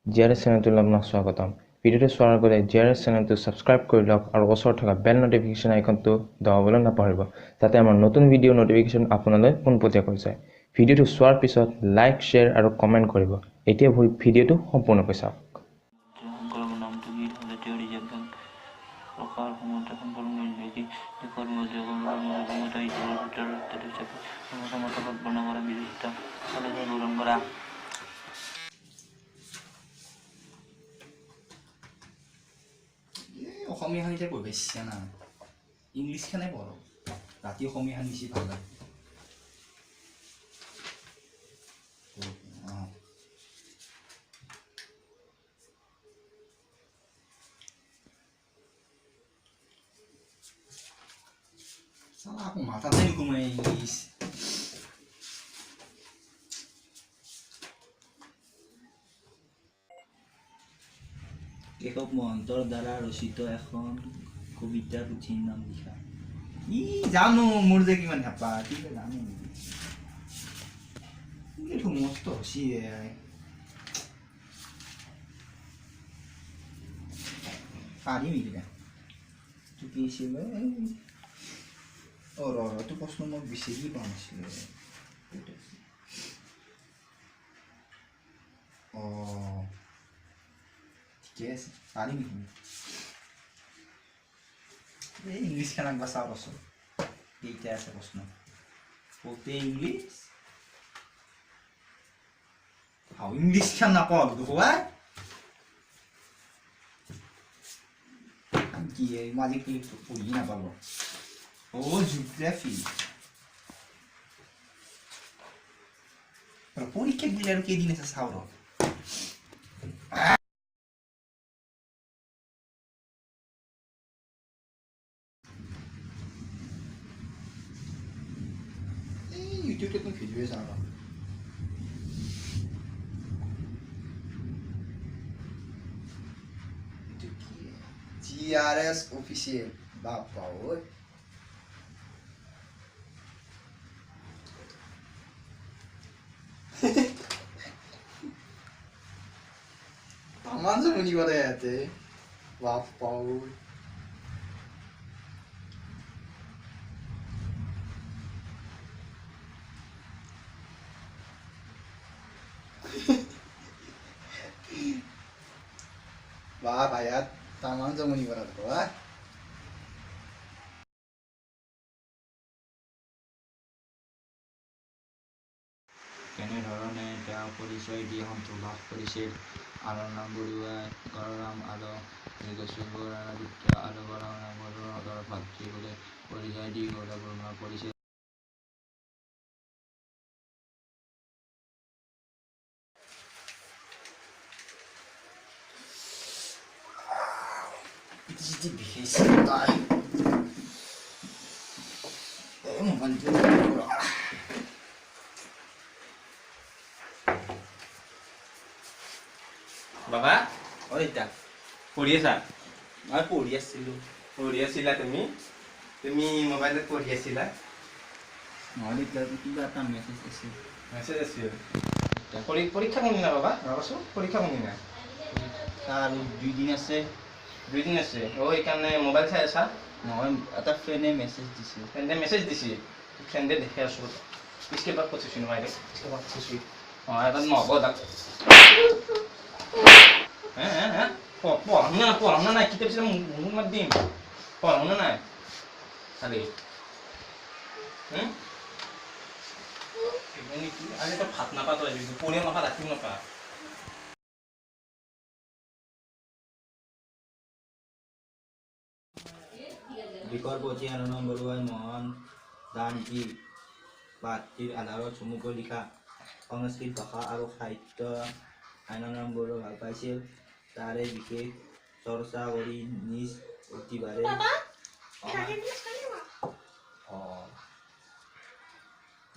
JRS চেনেলটোলৈ আপোনাক স্বাগতম। ভিডিঅ'টো চোৱাৰ আগতে JRS চেনেলটো ছাবস্ক্ৰাইব কৰি লওক আৰু ওচৰত থকা বেল নটিফিকেশ্যন আইকনটো দবাবলৈ নাপাহৰিব যাতে আমাৰ নতুন ভিডিঅ' নটিফিকেশ্যন আপোনালৈ পোনপটীয়াকৈ যায়। ভিডিঅ'টো চোৱাৰ পিছত লাইক, শ্বেয়াৰ আৰু কমেণ্ট কৰিব। এতিয়া ভিডিঅ'টো সম্পূৰ্ণকৈ চাওক। অসমীয়া খান এতিয়া পঢ়িব ইচ্ছা নাই ইংলিছ খানে পঢ়ো ৰাতি অসমীয়া খান বেছি ভাল লাগে salah aku matatay ko may English লেখক মহন্তৰ দ্বাৰা ৰচিত এখন কবিতা পুথিৰ নাম লিখা জানো মোৰ যে কিমান হেঁপা কিন্তু জানো এইটো মস্ত হচি পাৰিম এতিয়া তো কি আছিল তো প্ৰশ্ন মই বিচাৰি পোৱা নাছিলো ঠিকে আছে পাৰিম এই ইংলিছ খান একবাৰ চাওঁ পাছত কেইটা আছে প্ৰশ্ন কওঁতে ইংলিছ ইংলিছ খান নাপাওঁ কোৱা কি মই আজি পঢ়ি নাপালো জিঅ'গ্ৰাফি পৰীক্ষা দিলে আৰু কেইদিন আছে চাওঁ ৰ ইউটিউবত কোনো ভিডিঅ'ই চাওঁ ৰ JRS official বাপ্পা ঐ তামান জমনি কৰে ইয়াতে বাপ্পা ঐ বাহ ভাইয়াত তামান জমনি কৰা কোৱা কেনেধৰণে তেওঁ পৰিচয় দি সন্তোষ লাভ কৰিছিল আনন্দৰাম বৰুৱাই গড়ৰাম আৰু আদিত্য আৰু গড়ৰামৰ ভাতৃ বুলি পৰিচয় দি গৌৰৱপূৰ্ণ কৰিছিল বিশেষ তাই মোবাইলটো বাবা এতিয়া পঢ়ি আছা মই পঢ়ি আছিলো পঢ়ি আছিলা তুমি মোবাইলত পঢ়ি আছিলা নহ'লে কিবা এটা মেছেজ আছিল মেছেজ আছিল পৰীক্ষা কোনদিনা বাবা ৰ'বাচোন পৰীক্ষা কোনদিনা আৰু 2 দিন আছে সেইকাৰণে মোবাইল চাই আছা নহয় এটা ফ্ৰেণ্ডে মেছেজ দিছিল ফ্ৰেণ্ডে দেখি আছোঁ इसके बाद कुछ सुनो आएगा इसके बाद कुछ हाँ यार ना बहुत हैं पढ़ना ना किताब से मुंह मत दी पढ़ना ना अरे अरे तो भात ना पा तो पढ़े ना पा राखी ना पा বিকল্পটি আনন্দ বৰুৱাই মহান দানটি পাত্ৰীৰ আধাৰত চমুকৈ লিখা সংস্কৃত ভাষা আৰু সাহিত্য আনন্দ বৰুৱাই ভাল পাইছিল তাৰে বিশেষ চৰ্চা কৰি নিজ প্ৰতিভাৰে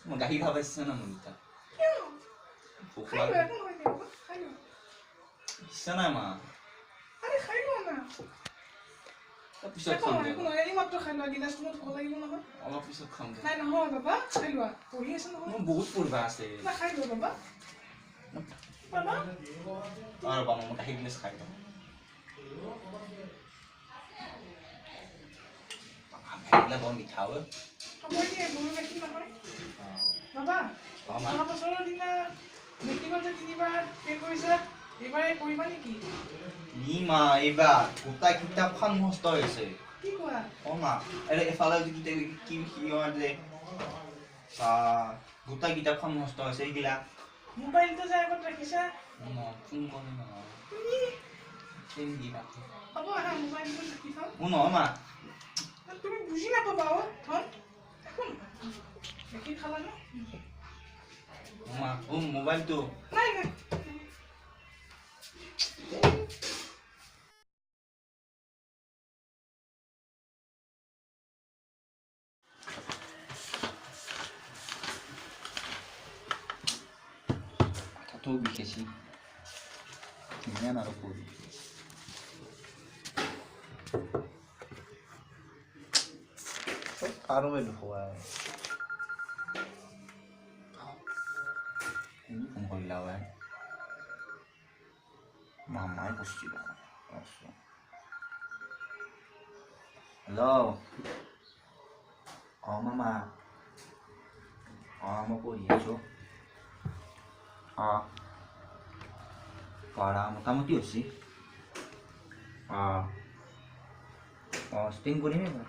মই গাখীৰ খাব ইচ্ছা না মোৰ এতিয়া ইচ্ছা নাই মা পিছত খাম অলপ পিছত খাম বহুত পঢ়িবা আছে আৰু বাবা মই কাহি গিলাচ খাই দিওঁ এইবিলাক বৰ মিঠা হয় বাবা অহা বছৰৰ দিনা মেট্ৰিকত যে 3বাৰ ফেইল কৰিছা এইবাৰ কৰিবা নেকি ই মা এইবাৰ গোটাই কিতাপখন নষ্ট হৈছে কি কোৱা মা এফালে কি যে গোটাই কিতাপখন নষ্ট হৈছে এইগিলা মোবাইলটো যে আগত ৰাখিছা ফোন কৰি নহয় হ'ব আহা মোবাইলটো ৰাখি থওঁ মোৰ নহয় মা তুমি বুজি নাপাবা ধন একো দেখি খালা ন মা মোবাইলটো নাই নাই মাথাটো বিষাইছি কিমান আৰু পৰি আৰু মই নোখোৱাই ফোন কৰিলা হয় মামাই কৈছিল হেল্ল' মামা মই পঢ়ি আছোঁ পঢ়া মোটামুটি হৈছে স্পিং কৰিম এইবাৰ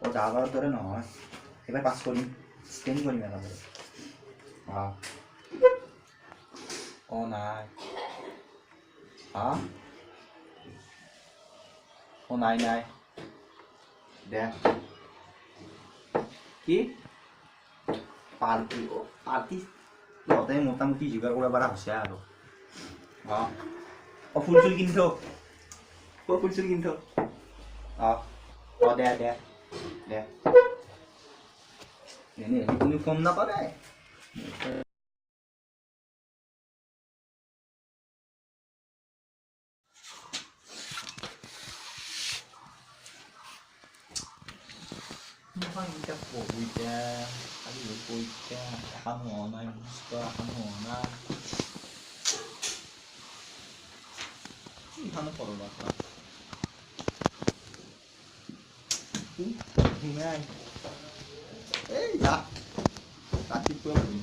যোৱাবাৰৰ দৰে নহয় এইবাৰ পাছ কৰিম স্পিং কৰিম একেবাৰে নাই নাই দে কি পাৰ্টি তহঁতে মোটামুটি যোগাৰ কৰিব পৰা হৈছে আৰু ফুল চুল কিনি থ ফুল চুল কিনি থ দে দে দে এনে তুমি ফোন নকৰে পইচা আজি পইচা এখন হোৱা নাই এখন হোৱা নাই ইখানো কৰবা নাই এই যা ৰাতিপুৱা কৰিম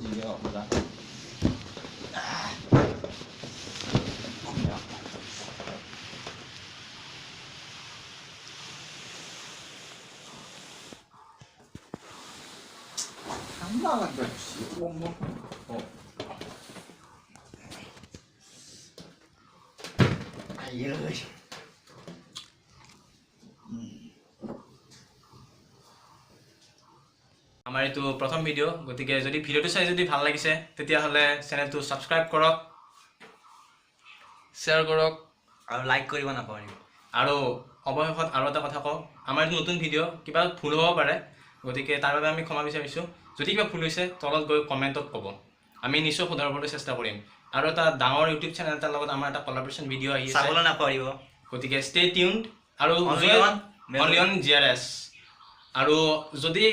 যিয়ে হ'ব যা ঠান্ডা লাগবে আমাৰ এইটো প্ৰথম ভিডিঅ' গতিকে যদি ভিডিঅ'টো চাই যদি ভাল লাগিছে তেতিয়াহ'লে চেনেলটো ছাবস্ক্ৰাইব কৰক শ্বেয়াৰ কৰক আৰু লাইক কৰিব নাপাহৰিব আৰু অৱশেষত আৰু এটা কথা কওঁ আমাৰ এইটো নতুন ভিডিঅ' কিবা ভুল হ'ব পাৰে গতিকে তাৰ বাবে আমি ক্ষমা বিচাৰিছোঁ যদি কিবা ভুল হৈছে তলত গৈ কমেণ্টত ক'ব আমি নিশ্চয় শুধৰাবলৈ চেষ্টা কৰিম আৰু এটা ডাঙৰ ইউটিউব চেনেল এটাৰ লগত আমাৰ এটা কলাবৰেশ্যন ভিডিঅ' আহি আছে চাবলৈ নাপাহৰিব গতিকে ষ্টে টিউনড আৰু অনলি অন GRS আৰু যদি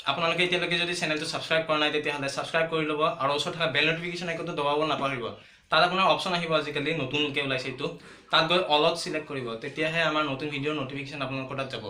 আপোনালোকে এতিয়ালৈকে যদি চেনেলটো ছাবস্ক্ৰাইব কৰা নাই তেতিয়াহ'লে ছাবস্ক্ৰাইব কৰি ল'ব আৰু ওচৰত থকা বেল নটিফিকেশ্যন আইকনটো দবাব নাপাহৰিব তাত আপোনাৰ অপশ্যন আহিব আজিকালি নতুনকৈ ওলাইছে এইটো তাত গৈ অলত ছিলেক্ট কৰিব তেতিয়াহে আমাৰ নতুন ভিডিঅ'ৰ নটিফিকেশ্যন আপোনালোকৰ তাত যাব